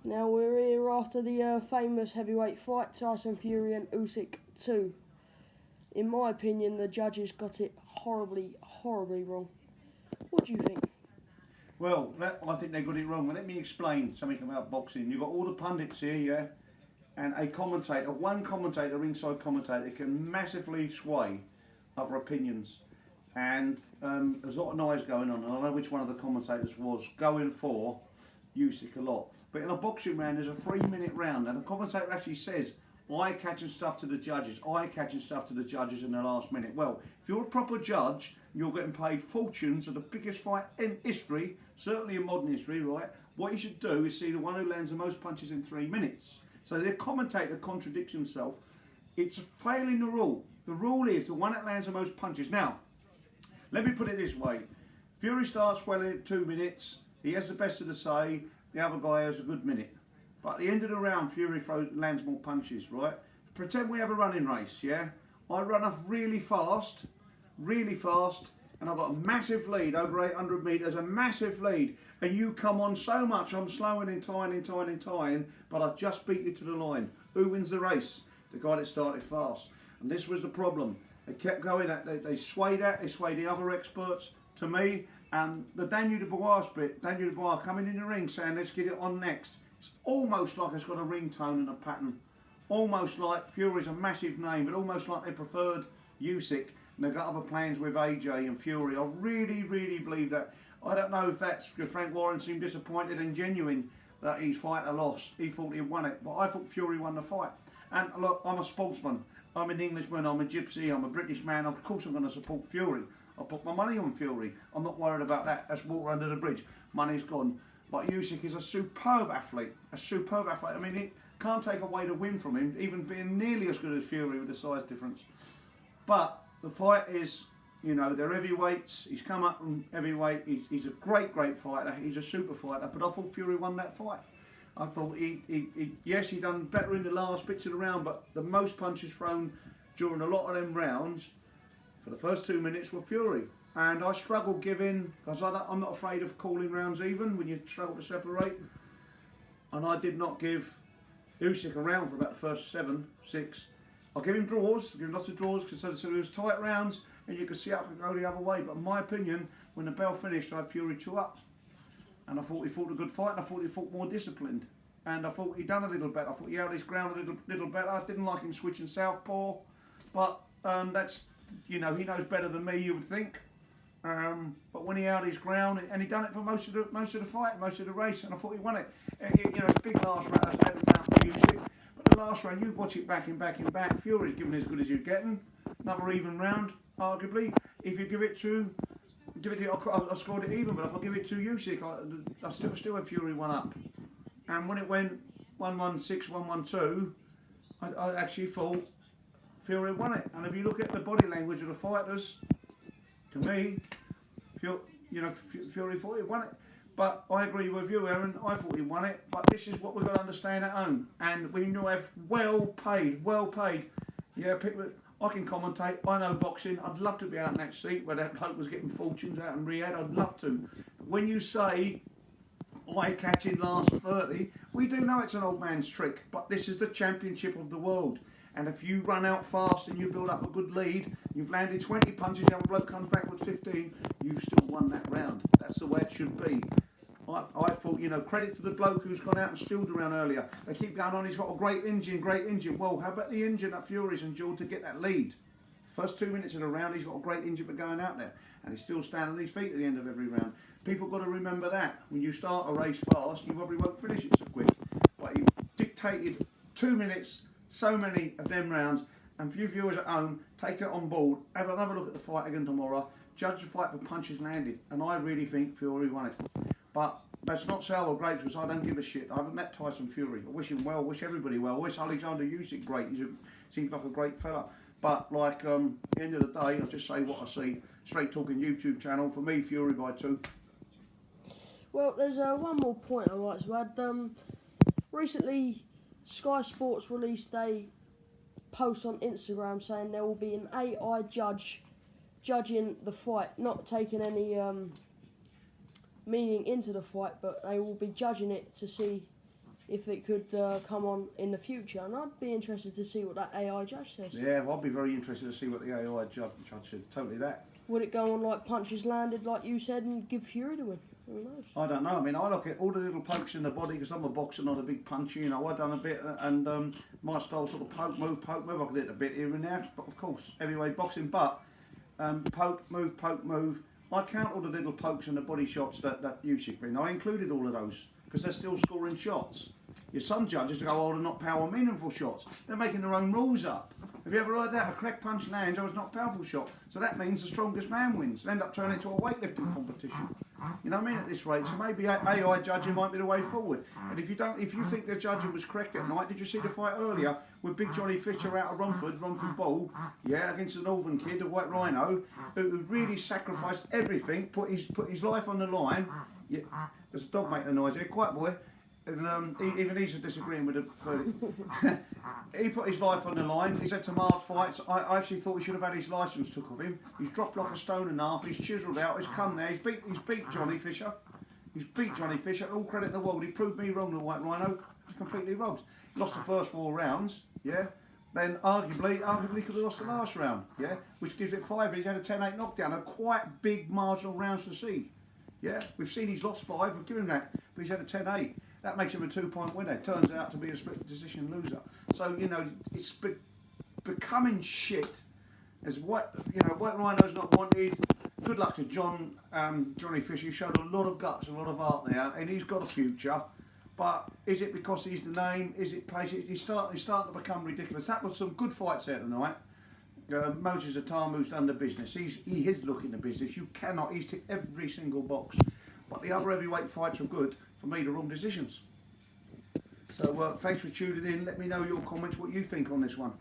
Now we're here after the famous heavyweight fight, Tyson Fury and Usyk 2. In my opinion, the judges got it horribly, horribly wrong. What do you think? Well, I think they got it wrong. Let me explain something about boxing. You've got all the pundits here, yeah? And a commentator, one commentator, ringside commentator, can massively sway other opinions. And there's a lot of noise going on, and I know which one of the commentators was going for Usyk a lot. But in a boxing round, there's a 3-minute round, and the commentator actually says, eye-catching stuff to the judges, eye-catching stuff to the judges in the last minute. Well, if you're a proper judge, you're getting paid fortunes of the biggest fight in history, certainly in modern history, right? What you should do is see the one who lands the most punches in 3 minutes. So the commentator contradicts himself. It's failing the rule. The rule is the one that lands the most punches. Now, let me put it this way. Fury starts well in 2 minutes. He has the best of the say. The other guy has a good minute. But at the end of the round, Fury lands more punches, right? Pretend we have a running race, yeah? I run off really fast, and I've got a massive lead, over 800 metres, a massive lead. And you come on so much, I'm slowing and tying, but I just beat you to the line. Who wins the race? The guy that started fast. And this was the problem. They kept going, they swayed the other experts to me, and the Daniel Dubois bit, Daniel Dubois coming in the ring saying, let's get it on next. It's almost like it's got a ringtone and a pattern. Almost like Fury's a massive name, but almost like they preferred Usyk, and they've got other plans with AJ and Fury. I really, really believe that. I don't know if that's because Frank Warren seemed disappointed and genuine that his fighter lost. He thought he won it, but I thought Fury won the fight. And look, I'm a sportsman. I'm an Englishman, I'm a gypsy, I'm a British man. Of course I'm going to support Fury. I'll put my money on Fury. I'm not worried about that. That's water under the bridge. Money's gone. But Usyk is a superb athlete. I mean, it can't take away the win from him, even being nearly as good as Fury with the size difference. But the fight is, you know, they're heavyweights. He's come up from heavyweight. He's a great fighter. He's a super fighter. But I thought Fury won that fight. I thought yes, he done better in the last bits of the round, but the most punches thrown during a lot of them rounds for the first 2 minutes were Fury. And I struggle giving, because I'm not afraid of calling rounds even when you struggle to separate. And I did not give Usyk a round for about the first 7, 6. I'll give him draws, give him lots of draws, because so there was tight rounds and you could see how it could go the other way. But in my opinion, when the bell finished, I had Fury 2 up. And I thought he fought a good fight, and I thought he fought more disciplined. And I thought he'd done a little better. I thought he held his ground a little better. I didn't like him switching southpaw. But that's, you know, he knows better than me, you would think. But when he held his ground, and he done it for most of the fight, most of the race, and I thought he won it. You know, it's a big last round, that's heavy round for Usyk. But the last round, you watch it back and back. Fury's giving as good as you're getting. Another even round, arguably. If you give it to, I scored it even, but if I give it to Usyk, I still have Fury 1 up. And when it went 1-1-6, 1-1-2, I actually thought Fury won it. And if you look at the body language of the fighters, to me, Fury thought he won it. But I agree with you, Aaron. I thought he won it. But this is what we've got to understand at home. And we know have well paid. Yeah, people. I can commentate. I know boxing. I'd love to be out in that seat where that bloke was getting fortunes out in Riyadh. I'd love to. When you say eye-catching last 30, we do know it's an old man's trick. But this is the championship of the world. And if you run out fast and you build up a good lead, you've landed 20 punches, the other bloke comes back with 15, you've still won that round. That's the way it should be. I thought, you know, credit to the bloke who's gone out and stilled around earlier. They keep going on, he's got a great engine. Well, how about the engine that Fury's endured to get that lead? First 2 minutes of the round, he's got a great engine for going out there. And he's still standing on his feet at the end of every round. People got to remember that. When you start a race fast, you probably won't finish it so quick. But he dictated 2 minutes, so many of them rounds, and for you viewers at home, take it on board, have another look at the fight again tomorrow, judge the fight for punches landed, and I really think Fury won it. But that's not sour grapes, because I don't give a shit. I haven't met Tyson Fury. I wish him well, wish everybody well. I wish Alexander Usyk great. Seems like a great fella. But like, at the end of the day, I'll just say what I see. Straight Talking YouTube channel. For me, Fury by 2. Well, there's one more point I'd like to add. Recently, Sky Sports released a post on Instagram saying there will be an AI judge judging the fight, not taking any meaning into the fight, but they will be judging it to see if it could come on in the future, and I'd be interested to see what that AI judge says. Yeah, well, I'd be very interested to see what the AI judge said. Totally that. Would it go on like punches landed, like you said, and give Fury the win? Who knows? I don't know. I mean, I look at all the little pokes in the body because I'm a boxer, not a big puncher. You know, I've done a bit, and my style sort of poke, move. I can do it a bit here and there, but of course, heavyweight boxing. But poke, move. I count all the little pokes and the body shots that Usyk bring. I included all of those because they're still scoring shots. Yeah, some judges go, oh, they're not power meaningful shots. They're making their own rules up. Have you ever heard that? A correct punch lands, oh, it's not a powerful shot. So that means the strongest man wins. They end up turning into a weightlifting competition. You know what I mean? At this rate, so maybe AI judging might be the way forward. And if you think the judging was correct at night, did you see the fight earlier with Big Johnny Fisher out of Romford Ball, yeah, against the Northern kid, the White Rhino, who really sacrificed everything, put his life on the line. Yeah, there's a dog making a noise here, quiet boy. And even he's disagreeing with the verdict. He put his life on the line. He's had some hard fights. I actually thought he should have had his licence took off him. He's dropped like a stone and a half. He's chiselled out. He's come there. He's beat Johnny Fisher. He's beat Johnny Fisher. All credit in the world. He proved me wrong, the White Rhino. Completely robbed. Lost the first 4 rounds. Yeah. Then arguably could have lost the last round. Yeah. Which gives it 5. But he's had a 10-8 knockdown. A quite big marginal rounds to see. Yeah. We've seen he's lost 5. We've given him that. But he's had a 10-8. That makes him a 2-point winner. It turns out to be a split decision loser. So, you know, it's becoming shit. As White Rhino's not wanted. Good luck to Johnny Fisher. He showed a lot of guts, a lot of art now, and he's got a future. But is it because he's the name? Is it patient? He's starting to become ridiculous. That was some good fights there tonight. Moses Atamu's done the business. He is looking the business. You cannot. He's ticked every single box. But the other heavyweight fights were good. For me, the wrong decisions. So thanks for tuning in. Let me know your comments, what you think on this one.